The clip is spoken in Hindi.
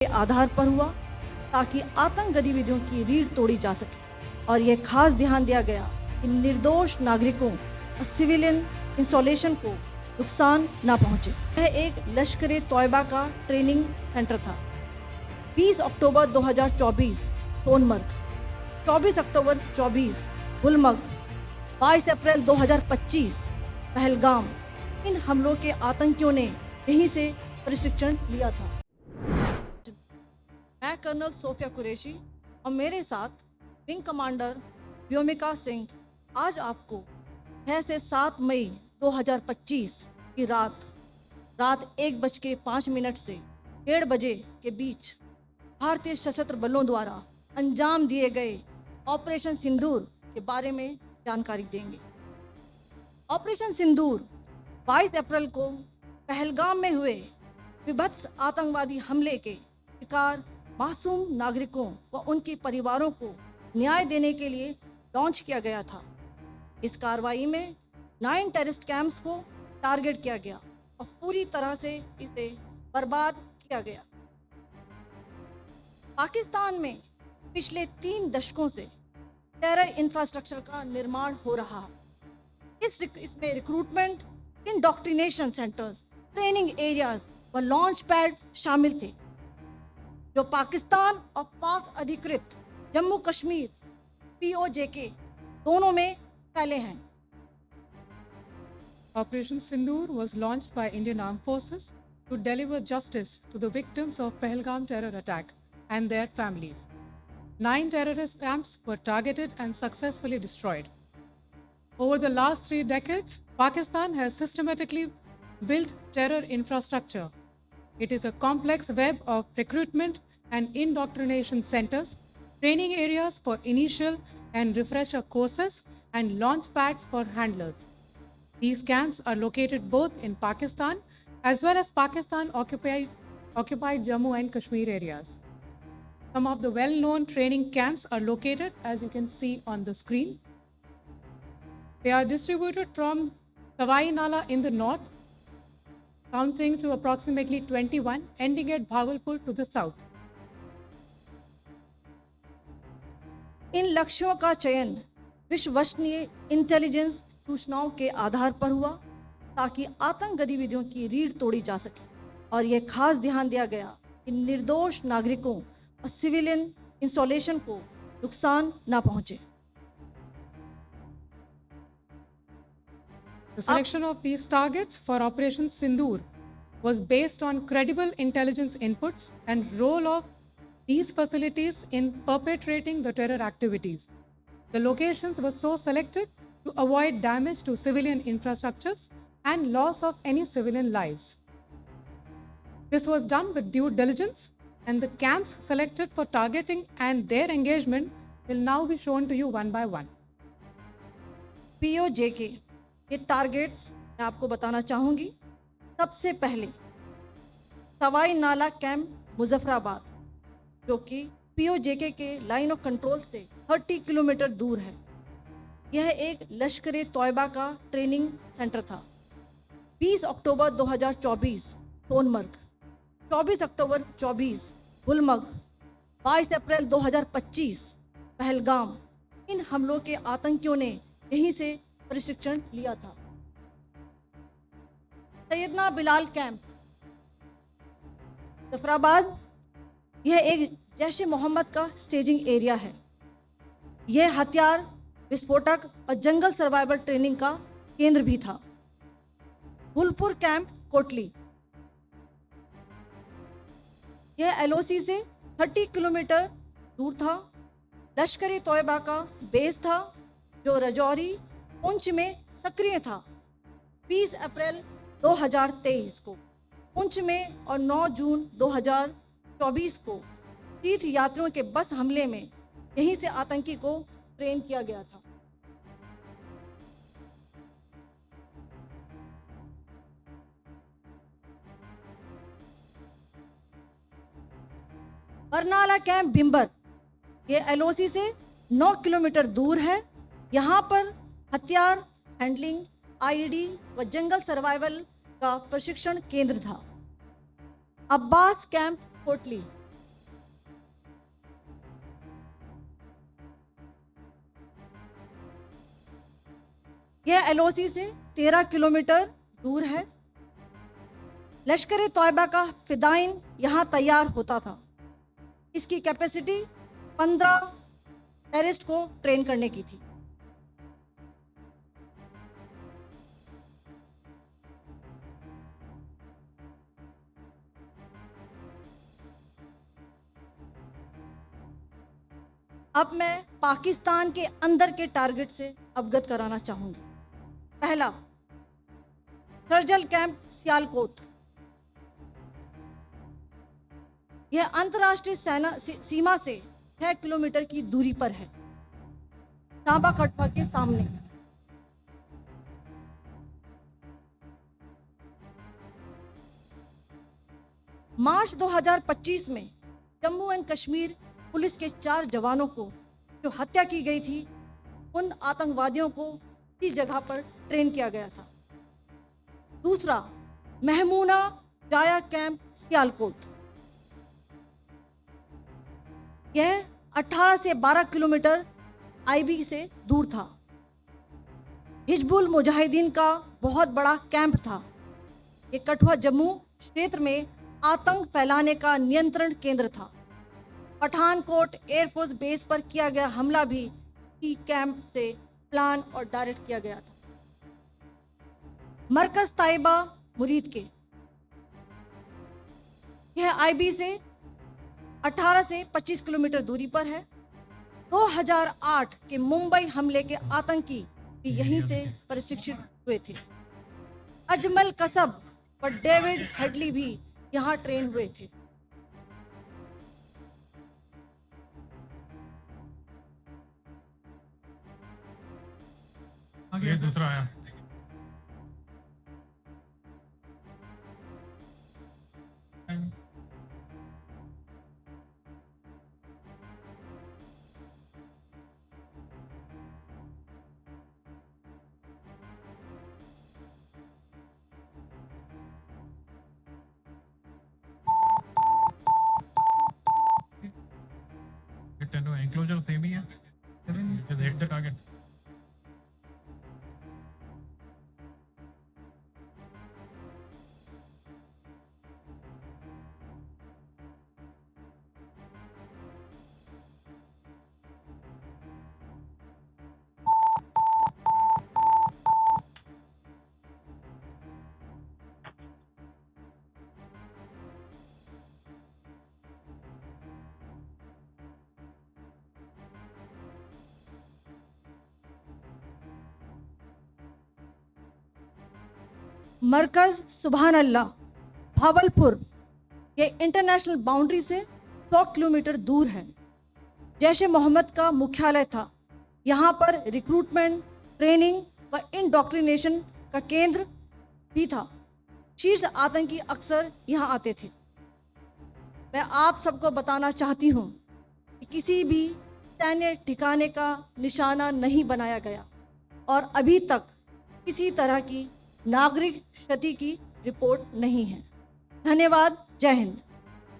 के आधार पर हुआ ताकि आतंक गतिविधियों की रीढ़ तोड़ी जा सके और यह खास ध्यान दिया गया कि निर्दोष नागरिकों और सिविलियन इंस्टॉलेशन को नुकसान न पहुंचे। यह एक लश्कर तोयबा का ट्रेनिंग सेंटर था। 20 अक्टूबर 2024 सोनमर्ग, 24 अक्टूबर 24 गुलमर्ग, 22 अप्रैल 2025 पहलगाम, इन हमलों के आतंकियों ने यहीं से प्रशिक्षण लिया था। मैं कर्नल सोफिया कुरैशी और मेरे साथ विंग कमांडर व्योमिका सिंह आज आपको 6 से 7 मई 2025 की रात 1:05 से 1:30 बजे के बीच भारतीय सशस्त्र बलों द्वारा अंजाम दिए गए ऑपरेशन सिंदूर के बारे में जानकारी देंगे। ऑपरेशन सिंदूर 22 अप्रैल को पहलगाम में हुए विभत्स आतंकवादी हमले के शिकार मासूम नागरिकों व उनके परिवारों को न्याय देने के लिए लॉन्च किया गया था। इस कार्रवाई में 9 टेररिस्ट कैंप्स को टारगेट किया गया और पूरी तरह से इसे बर्बाद किया गया। पाकिस्तान में पिछले 3 दशकों से टेरर इंफ्रास्ट्रक्चर का निर्माण हो रहा है। इसमें recruitment, indoctrination centres, training areas व लॉन्च पैड शामिल थे जो पाकिस्तान और पाक अधिकृत जम्मू कश्मीर POJK दोनों में फैले हैं। Operation Sindoor was launched by Indian Armed Forces to deliver justice to the victims of Pahalgam terror attack and their families. 9 terrorist camps were targeted and successfully destroyed. Over the last 3 decades, Pakistan has systematically built terror infrastructure. It is a complex web of recruitment and indoctrination centers, training areas for initial and refresher courses, and launch pads for handlers. These camps are located both in Pakistan as well as Pakistan occupied Jammu and Kashmir areas. Some of the well-known training camps are located, as you can see on the screen. They are distributed from Sawai Nala in the north, counting to approximately 21, ending at Bhagalpur to the south. इन लक्ष्यों का चयन विश्वसनीय इंटेलिजेंस सूचनाओं के आधार पर हुआ ताकि आतंक गतिविधियों की रीढ़ तोड़ी जा सके और यह खास ध्यान दिया गया कि निर्दोष नागरिकों और सिविलियन इंस्टॉलेशन को नुकसान न पहुंचे। The selection of these targets for Operation Sindoor was based on credible intelligence inputs and role of these facilities in perpetrating the terror activities. The locations were so selected to avoid damage to civilian infrastructures and loss of any civilian lives. This was done with due diligence, and the camps selected for targeting and their engagement will now be shown to you one by one. POJK ये टारगेट्स मैं आपको बताना चाहूँगी। सबसे पहले सवाई नाला कैंप मुजफ्फराबाद, जो कि POJK के लाइन ऑफ कंट्रोल से 30 किलोमीटर दूर है। यह एक लश्कर तोयबा का ट्रेनिंग सेंटर था। 20 अक्टूबर 2024 सोनमर्ग, 24 अक्टूबर 24 गुलमर्ग, 22 अप्रैल 2025 पहलगाम, इन हमलों के आतंकियों ने यहीं से प्रशिक्षण लिया था। सैयदना बिलाल कैंप जफराबाद, यह एक जैश ए मोहम्मद का स्टेजिंग एरिया है। यह हथियार, विस्फोटक और जंगल सर्वाइवल ट्रेनिंग का केंद्र भी था। गुलपुर कैंप कोटली, यह LOC से 30 किलोमीटर दूर था। लश्कर तोयबा का बेस था जो रजौरी पुंछ में सक्रिय था। 20 अप्रैल 2023 को पुंछ में और 9 जून 2024 को तीर्थ यात्रियों के बस हमले में यहीं से आतंकी को ट्रेन किया गया था। बरनाला कैंप भिंबर, ये LOC से 9 किलोमीटर दूर है। यहाँ पर हथियार, हैंडलिंग, IED व जंगल सर्वाइवल का प्रशिक्षण केंद्र था। अब्बास कैंप कोटली, यह एलओसी से 13 किलोमीटर दूर है। लश्कर ए तौयबा का फिदाइन यहाँ तैयार होता था। इसकी कैपेसिटी 15 टेररिस्ट को ट्रेन करने की थी। अब मैं पाकिस्तान के अंदर के टारगेट से अवगत कराना चाहूंगी। पहला, सर्जिकल कैंप सियालकोट। यह अंतर्राष्ट्रीय सीमा से 6 किलोमीटर की दूरी पर है, सांबा कठवा के सामने। मार्च 2025 में जम्मू एंड कश्मीर पुलिस के 4 जवानों को जो हत्या की गई थी, उन आतंकवादियों को इसी जगह पर ट्रेन किया गया था। दूसरा, महमूना जाया कैंप सियालकोट। यह 18 से 12 किलोमीटर आईबी से दूर था। हिजबुल मुजाहिदीन का बहुत बड़ा कैंप था। ये कठुआ जम्मू क्षेत्र में आतंक फैलाने का नियंत्रण केंद्र था। पठानकोट एयरफोर्स बेस पर किया गया हमला भी इसी कैंप से प्लान और डायरेक्ट किया गया था। मरकज ताइबा मुरीद के, यह आईबी से 18 से 25 किलोमीटर दूरी पर है। 2008 के मुंबई हमले के आतंकी भी यहीं से प्रशिक्षित हुए थे। अजमल कसब और डेविड हेडली भी यहाँ ट्रेन हुए थे। आगे दूसरा आया। एंक्लोजर सेम ही है। Just hit the target. मरकज सुभान अल्लाह भावलपुर ये इंटरनेशनल बाउंड्री से 100 किलोमीटर दूर है। जैश ए मोहम्मद का मुख्यालय था। यहाँ पर रिक्रूटमेंट, ट्रेनिंग व इंडोक्ट्रिनेशन का केंद्र भी था। शीर्ष आतंकी अक्सर यहाँ आते थे। मैं आप सबको बताना चाहती हूँ कि किसी भी सैन्य ठिकाने का निशाना नहीं बनाया गया और अभी तक किसी तरह की नागरिक क्षति की रिपोर्ट नहीं है। धन्यवाद। जय हिंद।